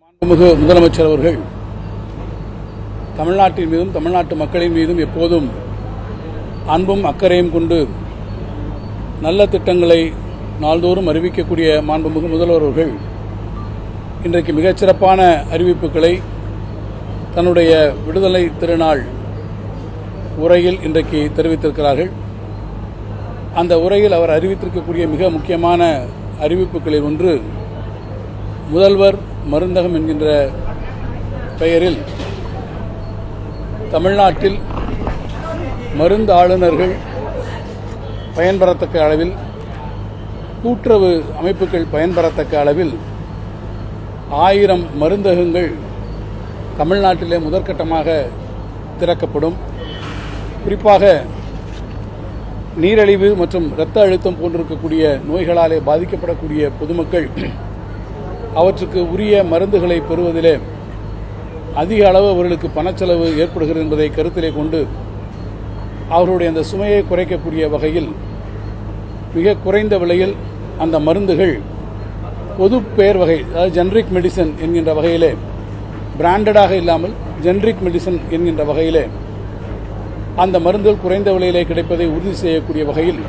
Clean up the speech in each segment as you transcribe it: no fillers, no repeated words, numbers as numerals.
மாண்புமிகு முதலமைச்சர் அவர்கள் தமிழ்நாட்டின் மீதும் தமிழ்நாட்டு மக்களின் மீதும் எப்போதும் அன்பும் அக்கறையும் கொண்டு நல்ல திட்டங்களை நாள்தோறும் அறிவிக்கக்கூடிய மாண்புமிகு முதல்வர் அவர்கள் இன்றைக்கு மிகச்சிறப்பான அறிவிப்புகளை தன்னுடைய விடுதலை திருநாள் உரையில் இன்றைக்கு தெரிவித்திருக்கிறார்கள். அந்த உரையில் அவர் அறிவித்திருக்கக்கூடிய மிக முக்கியமான அறிவிப்புகளில் ஒன்று, முதல்வர் மருந்தகம் என்கின்ற பெயரில் தமிழ்நாட்டில் மருந்து ஆளுநர்கள் பயன்பெறத்தக்க அளவில், கூட்டுறவு அமைப்புகள் பயன்பெறத்தக்க அளவில் 1000 மருந்தகங்கள் தமிழ்நாட்டிலே முதற்கட்டமாக திறக்கப்படும். குறிப்பாக நீரிழிவு மற்றும் இரத்த அழுத்தம் போன்றிருக்கக்கூடிய நோய்களாலே பாதிக்கப்படக்கூடிய பொதுமக்கள் அவற்றுக்கு உரிய மருந்துகளை பெறுவதிலே அதிக அளவு அவர்களுக்கு பணச்செலவு ஏற்படுகிறது என்பதை கருத்திலே கொண்டு அவர்களுடைய அந்த சுமையை குறைக்கக்கூடிய வகையில் மிக குறைந்த விலையில் அந்த மருந்துகள் பொது பெயர் வகை, அதாவது ஜெனரிக் மெடிசன் என்கின்ற வகையிலே, பிராண்டடாக இல்லாமல் ஜெனரிக் மெடிசன் என்கின்ற வகையிலே அந்த மருந்துகள் குறைந்த விலையிலே கிடைப்பதை உறுதி செய்யக்கூடிய வகையில்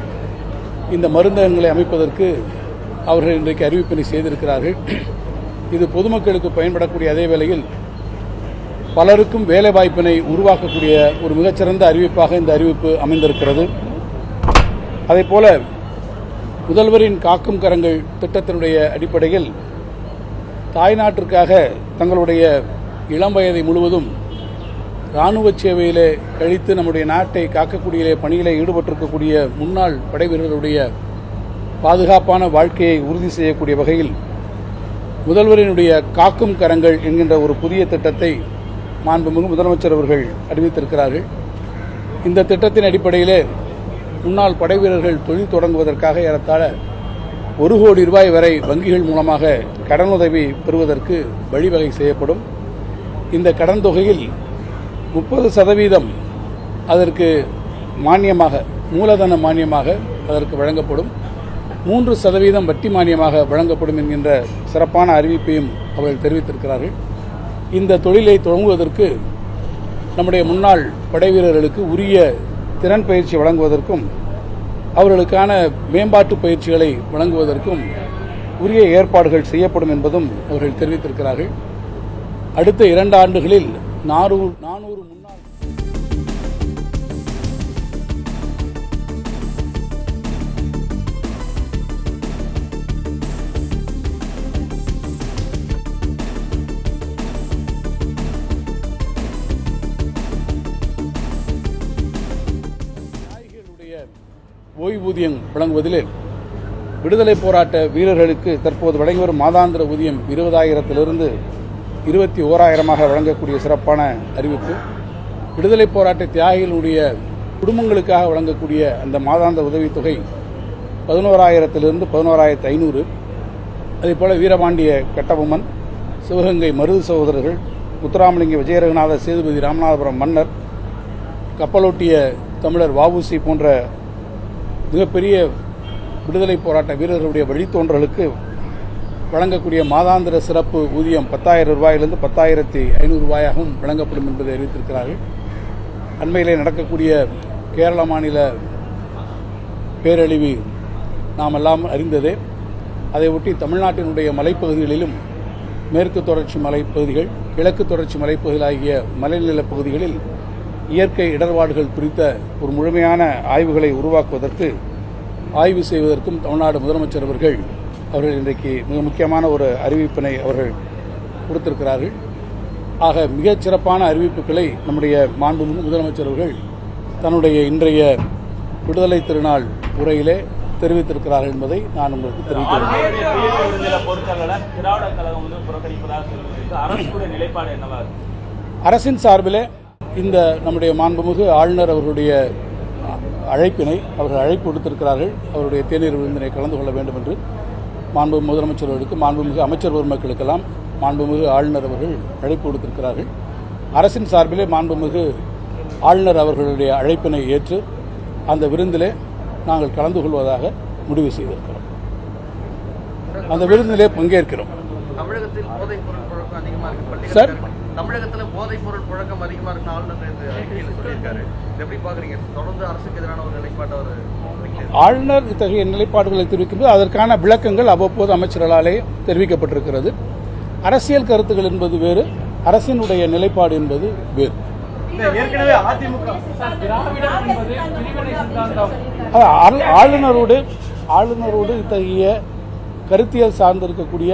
இந்த மருந்தகங்களை அமைப்பதற்கு அவர்கள் இன்றைக்கு அறிவிப்பினை செய்திருக்கிறார்கள். இது பொதுமக்களுக்கு பயன்படக்கூடிய அதே வேளையில் பலருக்கும் வேலைவாய்ப்பினை உருவாக்கக்கூடிய ஒரு மிகச்சிறந்த அறிவிப்பாக இந்த அறிவிப்பு அமைந்திருக்கிறது. அதேபோல முதல்வரின் காக்கும் கரங்கள் திட்டத்தினுடைய அடிப்படையில் தாய்நாட்டிற்காக தங்களுடைய இளம் வயதை முழுவதும் இராணுவ சேவையிலே கழித்து நம்முடைய நாட்டை காக்கக்கூடிய பணியிலே ஈடுபட்டிருக்கக்கூடிய முன்னாள் படைவீரர்களுடைய பாதுகாப்பான வாழ்க்கையை உறுதி செய்யக்கூடிய வகையில் முதல்வரினுடைய காக்கும் கரங்கள் என்கின்ற ஒரு புதிய திட்டத்தை மாண்புமிகு முதலமைச்சர் அவர்கள் அறிவித்திருக்கிறார்கள். இந்த திட்டத்தின் அடிப்படையிலே முன்னாள் படைவீரர்கள் தொழில் தொடங்குவதற்காக ஏறத்தாழ 1 கோடி ரூபாய் வரை வங்கிகள் மூலமாக கடனுதவி பெறுவதற்கு வழிவகை செய்யப்படும். இந்த கடன் தொகையில் 30% அதற்கு மானியமாக, மூலதன மானியமாக அதற்கு வழங்கப்படும். 3% வட்டி மானியமாக வழங்கப்படும் என்கின்ற சிறப்பான அறிவிப்பையும் அவர்கள் தெரிவித்திருக்கிறார்கள். இந்த தொழிலை தொடங்குவதற்கு நம்முடைய முன்னாள் படைவீரர்களுக்கு உரிய திறன் பயிற்சி வழங்குவதற்கும் அவர்களுக்கான மேம்பாட்டு பயிற்சிகளை வழங்குவதற்கும் உரிய ஏற்பாடுகள் செய்யப்படும் என்பதும் அவர்கள் தெரிவித்திருக்கிறார்கள். அடுத்த 2 ஆண்டுகளில் 400 முன்னாள் ஓய்வூதியம் வழங்குவதிலே விடுதலை போராட்ட வீரர்களுக்கு தற்போது வழங்கி வரும் மாதாந்திர ஊதியம் 20,000 21,000 வழங்கக்கூடிய சிறப்பான அறிவிப்பு. விடுதலை போராட்ட தியாகிகளுடைய குடும்பங்களுக்காக வழங்கக்கூடிய அந்த மாதாந்திர உதவித்தொகை 11,000 11,500. அதேபோல வீரபாண்டிய கட்டபொம்மன், சிவகங்கை மருது சகோதரர்கள், முத்துராமலிங்க விஜயரகுநாத சேதுபதி ராமநாதபுரம் மன்னர், கப்பலோட்டிய தமிழர் வ.உ.சி. போன்ற மிகப்பெரிய விடுதலை போராட்ட வீரர்களுடைய வழித்தோன்றலுக்கு வழங்கக்கூடிய மாதாந்திர சிறப்பு ஊதியம் 10,000 ரூபாயிலிருந்து 10,500 ரூபாயாகவும் வழங்கப்படும் என்பதை அறிவித்திருக்கிறார்கள். அண்மையிலே நடக்கக்கூடிய கேரள மாநில பேரழிவு நாம் எல்லாம் அறிந்ததே. அதை ஒட்டி தமிழ்நாட்டினுடைய மலைப்பகுதிகளிலும் மேற்கு தொடர்ச்சி மலைப்பகுதிகள், கிழக்கு தொடர்ச்சி மலைப்பகுதிகள் ஆகிய மலைநிலப் பகுதிகளில் இயற்கை இடர்பாடுகள் குறித்த ஒரு முழுமையான ஆய்வுகளை உருவாக்குவதற்கு, ஆய்வு செய்வதற்கும் தமிழ்நாடு முதலமைச்சர் அவர்கள் இன்றைக்கு மிக முக்கியமான ஒரு அறிவிப்பினை அவர்கள் கொடுத்திருக்கிறார்கள். ஆக மிகச் சிறப்பான அறிவிப்புகளை நம்முடைய மாண்புமிகு முதலமைச்சர் அவர்கள் தன்னுடைய இன்றைய விடுதலை திருநாள் உரையிலே தெரிவித்திருக்கிறார்கள் என்பதை நான் உங்களுக்கு தெரிவிக்கிறேன். அரசின் சார்பிலே இந்த நம்முடைய மாண்புமிகு ஆளுநர் அவர்களுடைய அழைப்பினை அவர்கள் அழைப்பு கொடுத்திருக்கிறார்கள். அவருடைய தேநீர் விருந்தினை கலந்து கொள்ள வேண்டும் என்று மாண்புமிகு முதலமைச்சர் அவர்களுக்கு, மாண்புமிகு அமைச்சர் பெருமக்களுக்கெல்லாம் மாண்புமிகு ஆளுநர் அவர்கள் அழைப்பு கொடுத்திருக்கிறார்கள். அரசின் சார்பிலே மாண்புமிகு ஆளுநர் அவர்களுடைய அழைப்பினை ஏற்று அந்த விருந்திலே நாங்கள் கலந்து கொள்வதாக முடிவு செய்திருக்கிறோம். அந்த விருந்திலே பங்கேற்கிறோம். தமிழகத்தில் போதைப் பொருள் புழக்கம் அதிகமா இருக்கு. சார், தமிழகத்துல போதைப் பொருள் புழக்கம் அதிகமா இருக்கு ஆளுநர் சொல்லியிருக்காரு. எப்படி பாக்குறீங்க? தொடர்ந்து அரசுக்கு எதிரான ஒரு நிலைப்பாட்டை அவர் ஆளுநர் இத்தகைய நிலைப்பாடுகளை தெரிவிக்கும்போது அதற்கான விளக்கங்கள் அவ்வப்போது அமைச்சர்களாலே தெரிவிக்கப்பட்டிருக்கிறது. அரசியல் கருத்துக்கள் என்பது வேறு, அரசினுடைய நிலைப்பாடு என்பது வேறு. ஏற்கனவே அதிமுக ஆளுநரோடு இத்தகைய கருத்தியல் சார்ந்திருக்கக்கூடிய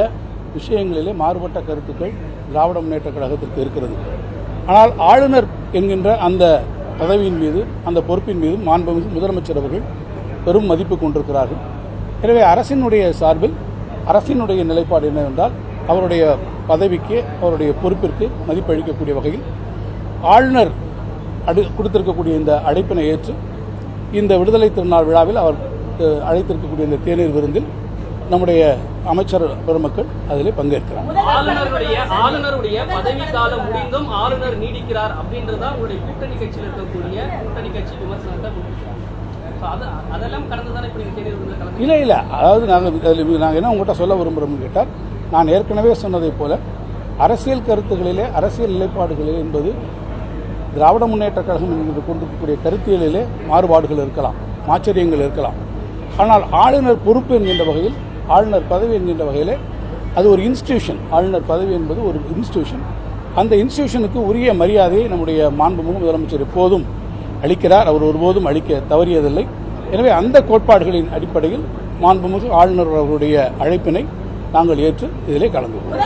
விஷயங்களிலே மாறுபட்ட கருத்துக்கள் திராவிட முன்னேற்ற கழகத்திற்கு இருக்கிறது. ஆனால் ஆளுநர் என்கின்ற அந்த பதவியின் மீது, அந்த பொறுப்பின் மீது மாண்புமிகு முதலமைச்சர் அவர்கள் பெரும் மதிப்பு கொண்டிருக்கிறார்கள். எனவே அரசினுடைய சார்பில் அரசினுடைய நிலைப்பாடு என்னவென்றால் அவருடைய பதவிக்கு, அவருடைய பொறுப்பிற்கு மதிப்பளிக்கக்கூடிய வகையில் ஆளுநர் கொடுத்திருக்கக்கூடிய இந்த அழைப்பினை ஏற்று இந்த விடுதலை திருநாள் விழாவில் அவர் அழைத்திருக்கக்கூடிய இந்த தேநீர் விருந்தில் நம்முடைய அமைச்சர் பெருமக்கள் அதில் பங்கேற்கிறார். ஆளுநருடைய பதவி காலம் முடிந்தும் ஆளுநர் நீடிக்கிறார் அப்படின்றதான் உங்களுடைய கூட்டணி கட்சியில் இருக்கக்கூடிய கூட்டணி கட்சி விமர்சனத்தை அதெல்லாம் கடந்துதானே இப்படி தேநீர் விருந்தில் கலந்து இல்லை, அதாவது நாங்கள் என்ன உங்கள்கிட்ட சொல்ல விரும்புகிறோம்னு கேட்டால், நான் ஏற்கனவே சொன்னதைப் போல அரசியல் கருத்துக்களிலே, அரசியல் நிலைப்பாடுகளிலே என்பது திராவிட முன்னேற்ற கழகம் என்று கொண்டிருக்கக்கூடிய கருத்தியலிலே மாறுபாடுகள் இருக்கலாம், ஆச்சரியங்கள் இருக்கலாம். ஆனால் ஆளுநர் பொறுப்பு என்கின்ற வகையில், ஆளுநர் பதவி என்கின்ற வகையிலே அது ஒரு இன்ஸ்டிடியூஷன். ஆளுநர் பதவி என்பது ஒரு இன்ஸ்டிடியூஷன். அந்த இன்ஸ்டிடியூஷனுக்கு உரிய மரியாதையை நம்முடைய மாண்புமிகு முதலமைச்சர் எப்போதும் அளிக்கிறார். அவர் ஒருபோதும் அளிக்க தவறியதில்லை. எனவே அந்த கோட்பாடுகளின் அடிப்படையில் மாண்புமிகு ஆளுநர் அவருடைய அழைப்பினை நாங்கள் ஏற்று இதிலே கலந்து கொள்வோம்.